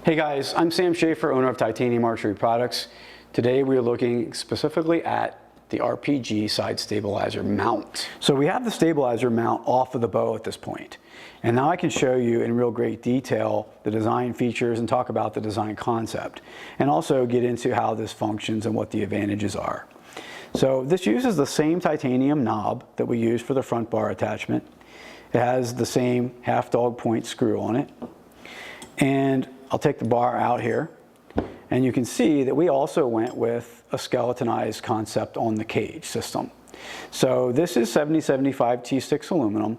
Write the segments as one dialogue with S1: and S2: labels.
S1: Hey guys, I'm Sam Schaefer, owner of Titanium Archery Products. Today we are looking specifically at the RPG side stabilizer mount. So we have the stabilizer mount off of the bow at this point. And now I can show you in real great detail the design features and talk about the design concept. And also get into how this functions and what the advantages are. So this uses the same titanium knob that we use for the front bar attachment. It has the same half dog point screw on it. And I'll take the bar out here, and you can see that we also went with a skeletonized concept on the cage system. So this is 7075 T6 aluminum,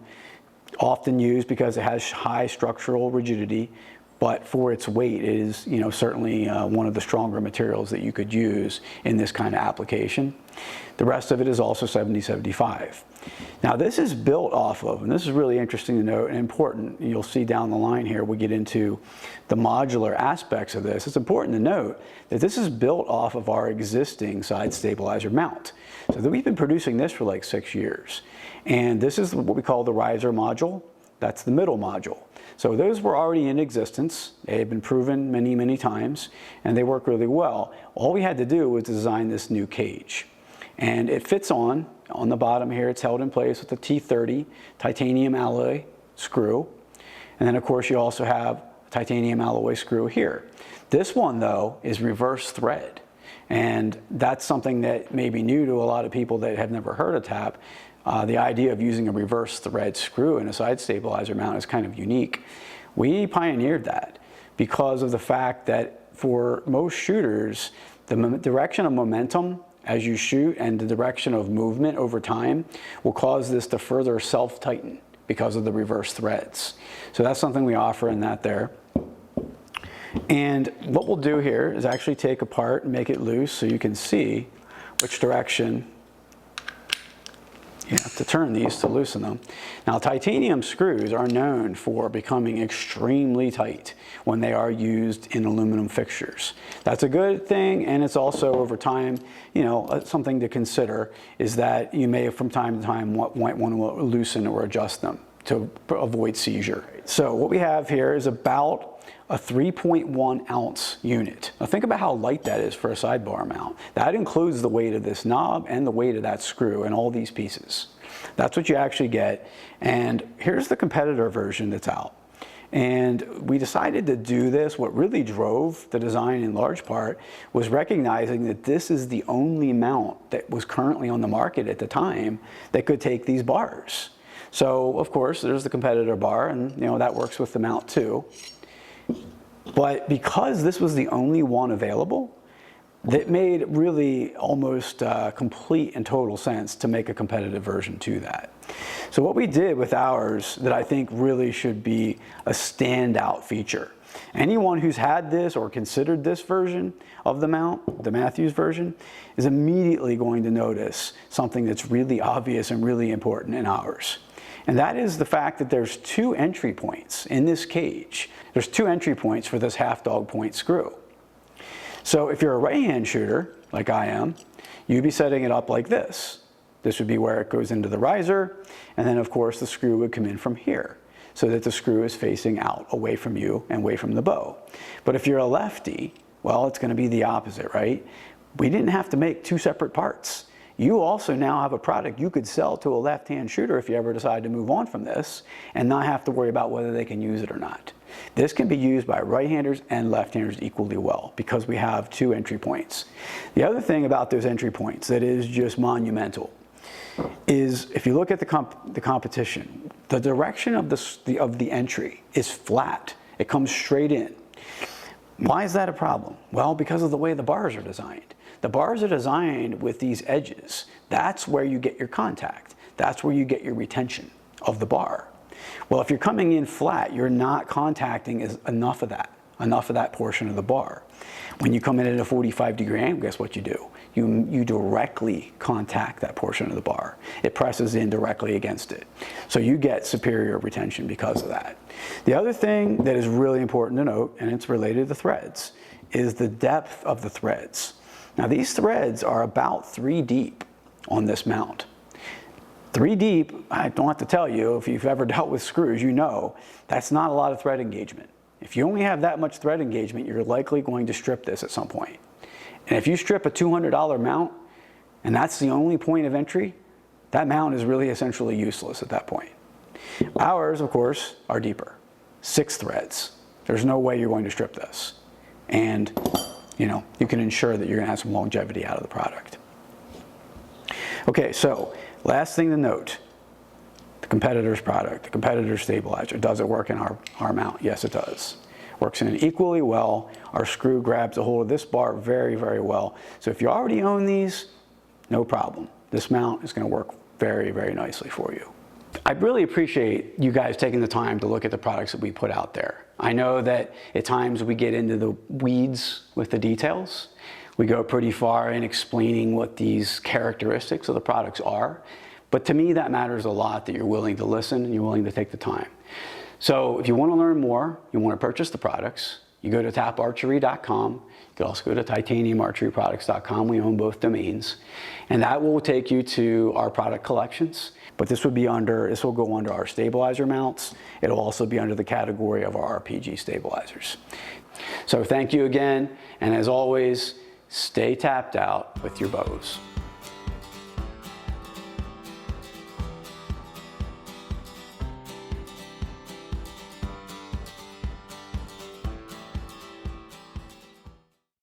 S1: often used because it has high structural rigidity, but for its weight it is, certainly one of the stronger materials that you could use in this kind of application. The rest of it is also 7075. Now this is built off of, and this is really interesting to note and important, you'll see down the line here we get into the modular aspects of this. It's important to note that this is built off of our existing side stabilizer mount. So that we've been producing this for like 6 years. And this is what we call the riser module. That's the middle module. So those were already in existence. They had been proven many, many times, and they work really well. All we had to do was design this new cage. And it fits on the bottom here. It's held in place with a T30 titanium alloy screw. And then of course you also have a titanium alloy screw here. This one though is reverse thread. And that's something that may be new to a lot of people that have never heard of TAP. The idea of using a reverse thread screw in a side stabilizer mount is kind of unique. We pioneered that because of the fact that for most shooters, the direction of momentum as you shoot and the direction of movement over time will cause this to further self-tighten because of the reverse threads. So that's something we offer in that there. And what we'll do here is actually take apart and make it loose so you can see which direction you have to turn these to loosen them. Now titanium screws are known for becoming extremely tight when they are used in aluminum fixtures. That's a good thing, and it's also over time, something to consider is that you may from time to time want to loosen or adjust them to avoid seizure. So what we have here is about a 3.1 ounce unit. Now think about how light that is for a sidebar mount. That includes the weight of this knob and the weight of that screw and all these pieces. That's what you actually get. And here's the competitor version that's out. And we decided to do this. What really drove the design in large part was recognizing that this is the only mount that was currently on the market at the time that could take these bars. So of course there's the competitor bar, and that works with the mount too. But because this was the only one available, that made really almost complete and total sense to make a competitive version to that. So what we did with ours that I think really should be a standout feature. Anyone who's had this or considered this version of the mount, the Matthews version, is immediately going to notice something that's really obvious and really important in ours. And that is the fact that there's 2 entry points in this cage. There's 2 entry points for this half dog point screw. So if you're a right-hand shooter, like I am, you'd be setting it up like this. This would be where it goes into the riser, and then of course the screw would come in from here, so that the screw is facing out, away from you and away from the bow. But if you're a lefty, well, it's gonna be the opposite, right? We didn't have to make 2 separate parts. You also now have a product you could sell to a left-hand shooter if you ever decide to move on from this and not have to worry about whether they can use it or not. This can be used by right-handers and left-handers equally well because we have 2 entry points. The other thing about those entry points that is just monumental is if you look at the competition, the direction of the entry is flat. It comes straight in. Why is that a problem? Well, because of the way the bars are designed. The bars are designed with these edges. That's where you get your contact. That's where you get your retention of the bar. Well, if you're coming in flat, you're not contacting enough of that portion of the bar. When you come in at a 45-degree angle, guess what you do? You directly contact that portion of the bar. It presses in directly against it. So you get superior retention because of that. The other thing that is really important to note, and it's related to threads, is the depth of the threads. Now these threads are about 3 deep on this mount. 3 deep, I don't have to tell you, if you've ever dealt with screws, you know that's not a lot of thread engagement. If you only have that much thread engagement, you're likely going to strip this at some point. And if you strip a $200 mount, and that's the only point of entry, that mount is really essentially useless at that point. Ours, of course, are deeper. 6 threads. There's no way you're going to strip this. And, you know, you can ensure that you're going to have some longevity out of the product. Okay, so last thing to note, the competitor's product, the competitor's stabilizer. Does it work in our mount? Yes, it does. Works in it equally well. Our screw grabs a hold of this bar very, very well. So if you already own these, no problem. This mount is going to work very, very nicely for you. I really appreciate you guys taking the time to look at the products that we put out there. I know that at times we get into the weeds with the details. We go pretty far in explaining what these characteristics of the products are. But to me, that matters a lot, that you're willing to listen and you're willing to take the time. So if you want to learn more, you want to purchase the products, you go to taparchery.com. You can also go to titaniumarcheryproducts.com. We own both domains. And that will take you to our product collections. But this will go under our stabilizer mounts. It'll also be under the category of our RPG stabilizers. So thank you again. And as always, stay tapped out with your bows.